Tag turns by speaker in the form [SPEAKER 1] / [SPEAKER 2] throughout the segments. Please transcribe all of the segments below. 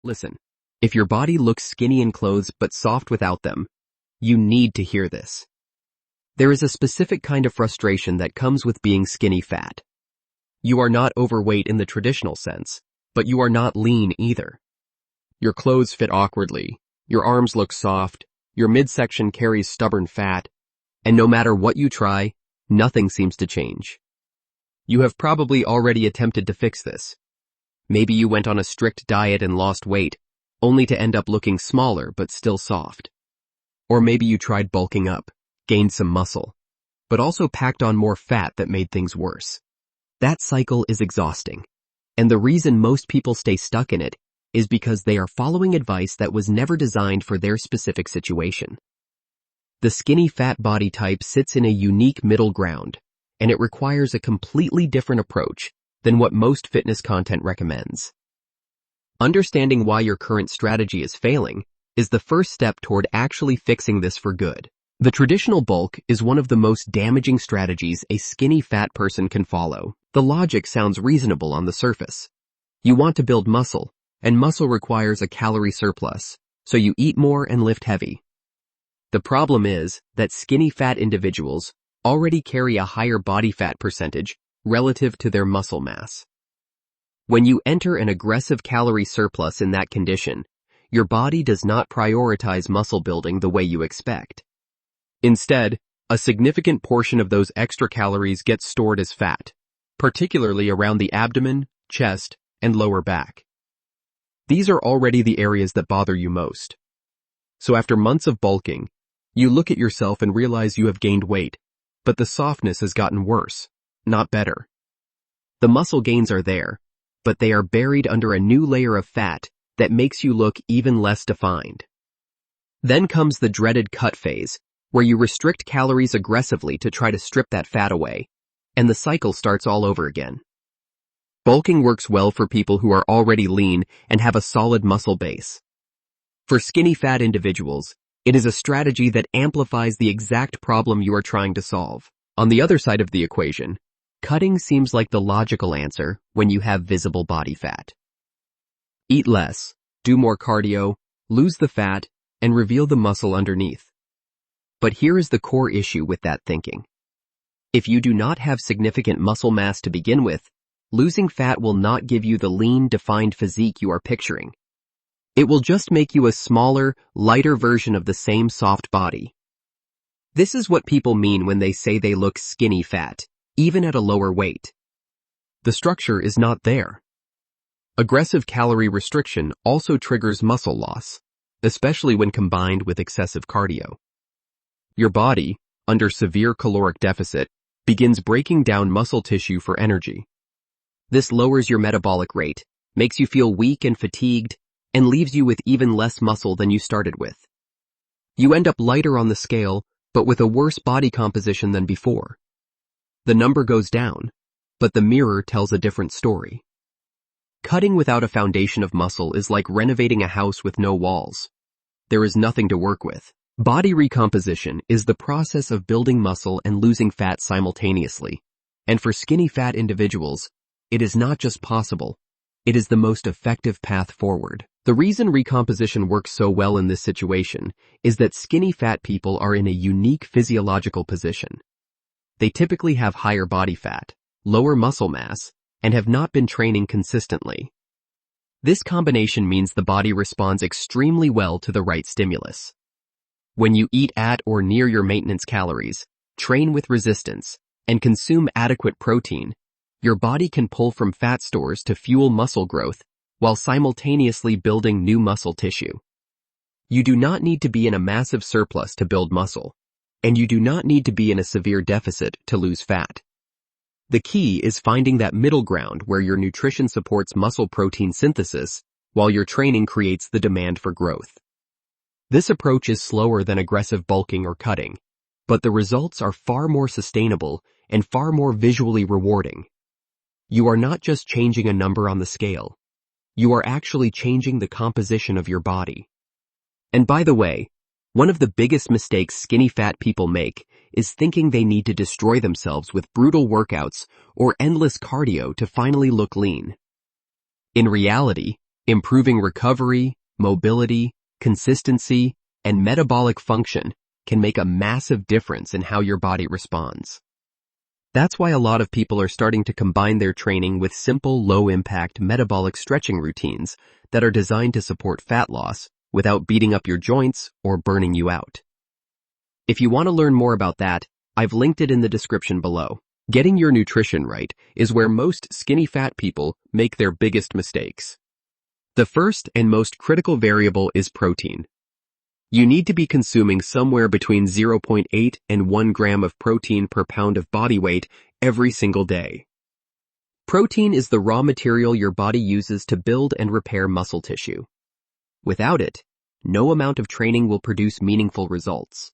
[SPEAKER 1] Listen, if your body looks skinny in clothes but soft without them, you need to hear this. There is a specific kind of frustration that comes with being skinny fat. You are not overweight in the traditional sense, but you are not lean either. Your clothes fit awkwardly, your arms look soft, your midsection carries stubborn fat, and no matter what you try, nothing seems to change. You have probably already attempted to fix this. Maybe you went on a strict diet and lost weight, only to end up looking smaller but still soft. Or maybe you tried bulking up, gained some muscle, but also packed on more fat that made things worse. That cycle is exhausting, and the reason most people stay stuck in it is because they are following advice that was never designed for their specific situation. The skinny fat body type sits in a unique middle ground, and it requires a completely different approach than what most fitness content recommends. Understanding why your current strategy is failing is the first step toward actually fixing this for good. The traditional bulk is one of the most damaging strategies a skinny fat person can follow. The logic sounds reasonable on the surface. You want to build muscle, and muscle requires a calorie surplus, so you eat more and lift heavy. The problem is that skinny fat individuals already carry a higher body fat percentage relative to their muscle mass. When you enter an aggressive calorie surplus in that condition, your body does not prioritize muscle building the way you expect. Instead, a significant portion of those extra calories gets stored as fat, particularly around the abdomen, chest, and lower back. These are already the areas that bother you most. So after months of bulking, you look at yourself and realize you have gained weight, but the softness has gotten worse, not better. The muscle gains are there, but they are buried under a new layer of fat that makes you look even less defined. Then comes the dreaded cut phase, where you restrict calories aggressively to try to strip that fat away, and the cycle starts all over again. Bulking works well for people who are already lean and have a solid muscle base. For skinny fat individuals, it is a strategy that amplifies the exact problem you are trying to solve. On the other side of the equation, cutting seems like the logical answer when you have visible body fat. Eat less, do more cardio, lose the fat, and reveal the muscle underneath. But here is the core issue with that thinking. If you do not have significant muscle mass to begin with, losing fat will not give you the lean, defined physique you are picturing. It will just make you a smaller, lighter version of the same soft body. This is what people mean when they say they look skinny fat, even at a lower weight. The structure is not there. Aggressive calorie restriction also triggers muscle loss, especially when combined with excessive cardio. Your body, under severe caloric deficit, begins breaking down muscle tissue for energy. This lowers your metabolic rate, makes you feel weak and fatigued, and leaves you with even less muscle than you started with. You end up lighter on the scale, but with a worse body composition than before. The number goes down, but the mirror tells a different story. Cutting without a foundation of muscle is like renovating a house with no walls. There is nothing to work with. Body recomposition is the process of building muscle and losing fat simultaneously. And for skinny fat individuals, it is not just possible, it is the most effective path forward. The reason recomposition works so well in this situation is that skinny fat people are in a unique physiological position. They typically have higher body fat, lower muscle mass, and have not been training consistently. This combination means the body responds extremely well to the right stimulus. When you eat at or near your maintenance calories, train with resistance, and consume adequate protein, your body can pull from fat stores to fuel muscle growth while simultaneously building new muscle tissue. You do not need to be in a massive surplus to build muscle, and you do not need to be in a severe deficit to lose fat. The key is finding that middle ground where your nutrition supports muscle protein synthesis while your training creates the demand for growth. This approach is slower than aggressive bulking or cutting, but the results are far more sustainable and far more visually rewarding. You are not just changing a number on the scale. You are actually changing the composition of your body. And by the way, one of the biggest mistakes skinny fat people make is thinking they need to destroy themselves with brutal workouts or endless cardio to finally look lean. In reality, Improving recovery, mobility, consistency, and metabolic function can make a massive difference in how your body responds. That's why a lot of people are starting to combine their training with simple, low-impact metabolic stretching routines that are designed to support fat loss without beating up your joints or burning you out. If you want to learn more about that, I've linked it in the description below. Getting your nutrition right is where most skinny fat people make their biggest mistakes. The first and most critical variable is protein. You need to be consuming somewhere between 0.8 and 1 gram of protein per pound of body weight every single day. Protein is the raw material your body uses to build and repair muscle tissue. Without it, no amount of training will produce meaningful results.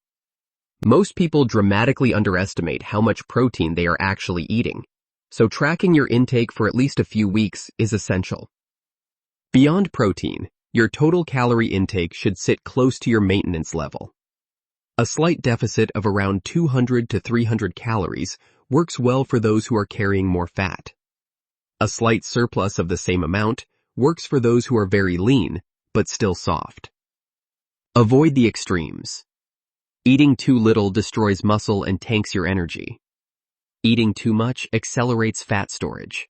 [SPEAKER 1] Most people dramatically underestimate how much protein they are actually eating, so tracking your intake for at least a few weeks is essential. Beyond protein, your total calorie intake should sit close to your maintenance level. A slight deficit of around 200 to 300 calories works well for those who are carrying more fat. A slight surplus of the same amount works for those who are very lean, but still soft. Avoid the extremes. Eating too little destroys muscle and tanks your energy. Eating too much accelerates fat storage.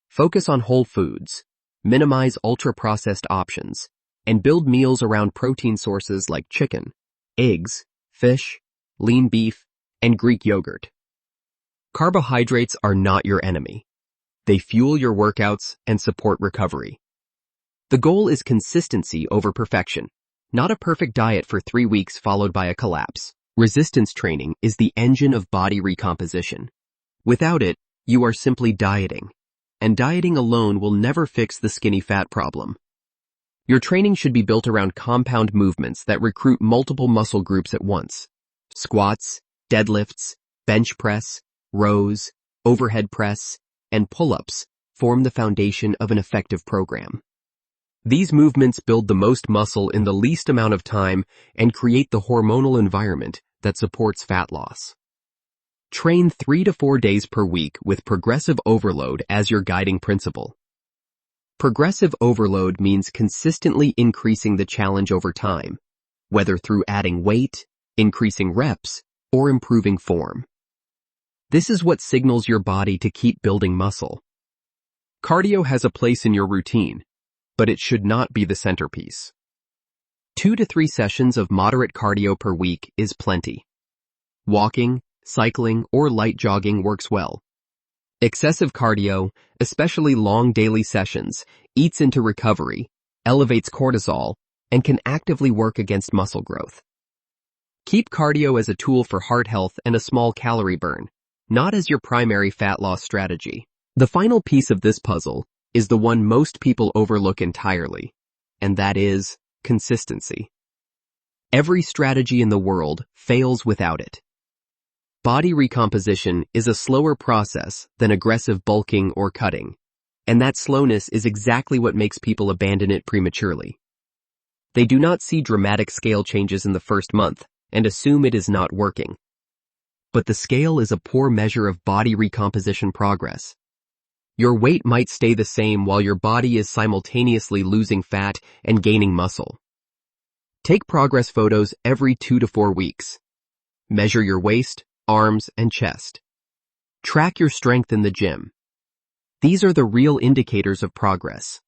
[SPEAKER 1] Focus on whole foods, minimize ultra-processed options, and build meals around protein sources like chicken, eggs, fish, lean beef, and Greek yogurt. Carbohydrates are not your enemy. They fuel your workouts and support recovery. The goal is consistency over perfection, not a perfect diet for 3 weeks followed by a collapse. Resistance training is the engine of body recomposition. Without it, you are simply dieting, and dieting alone will never fix the skinny fat problem. Your training should be built around compound movements that recruit multiple muscle groups at once. Squats, deadlifts, bench press, rows, overhead press, and pull-ups form the foundation of an effective program. These movements build the most muscle in the least amount of time and create the hormonal environment that supports fat loss. Train 3 to 4 days per week with progressive overload as your guiding principle. Progressive overload means consistently increasing the challenge over time, whether through adding weight, increasing reps, or improving form. This is what signals your body to keep building muscle. Cardio has a place in your routine, but it should not be the centerpiece. 2 to 3 sessions of moderate cardio per week is plenty. Walking, cycling, or light jogging works well. Excessive cardio, especially long daily sessions, eats into recovery, elevates cortisol, and can actively work against muscle growth. Keep cardio as a tool for heart health and a small calorie burn, not as your primary fat loss strategy. The final piece of this puzzle is the one most people overlook entirely, and that is consistency. Every strategy in the world fails without it. Body recomposition is a slower process than aggressive bulking or cutting, and that slowness is exactly what makes people abandon it prematurely. They do not see dramatic scale changes in the first month and assume it is not working. But the scale is a poor measure of body recomposition progress. Your weight might stay the same while your body is simultaneously losing fat and gaining muscle. Take progress photos every 2 to 4 weeks. Measure your waist, arms, and chest. Track your strength in the gym. These are the real indicators of progress.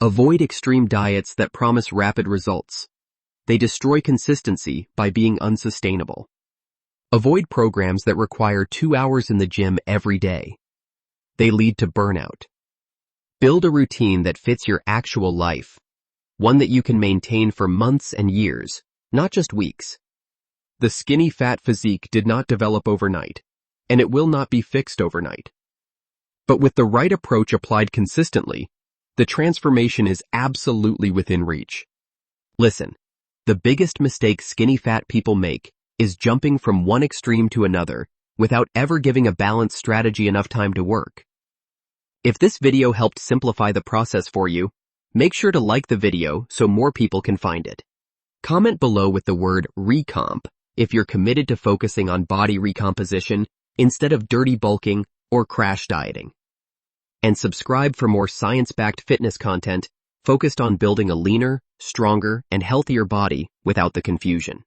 [SPEAKER 1] Avoid extreme diets that promise rapid results. They destroy consistency by being unsustainable. Avoid programs that require 2 hours in the gym every day. They lead to burnout. Build a routine that fits your actual life, one that you can maintain for months and years, not just weeks. The skinny fat physique did not develop overnight, and it will not be fixed overnight. But with the right approach applied consistently, the transformation is absolutely within reach. Listen, the biggest mistake skinny fat people make is jumping from one extreme to another without ever giving a balanced strategy enough time to work. If this video helped simplify the process for you, make sure to like the video so more people can find it. Comment below with the word recomp if you're committed to focusing on body recomposition instead of dirty bulking or crash dieting. And subscribe for more science-backed fitness content focused on building a leaner, stronger, and healthier body without the confusion.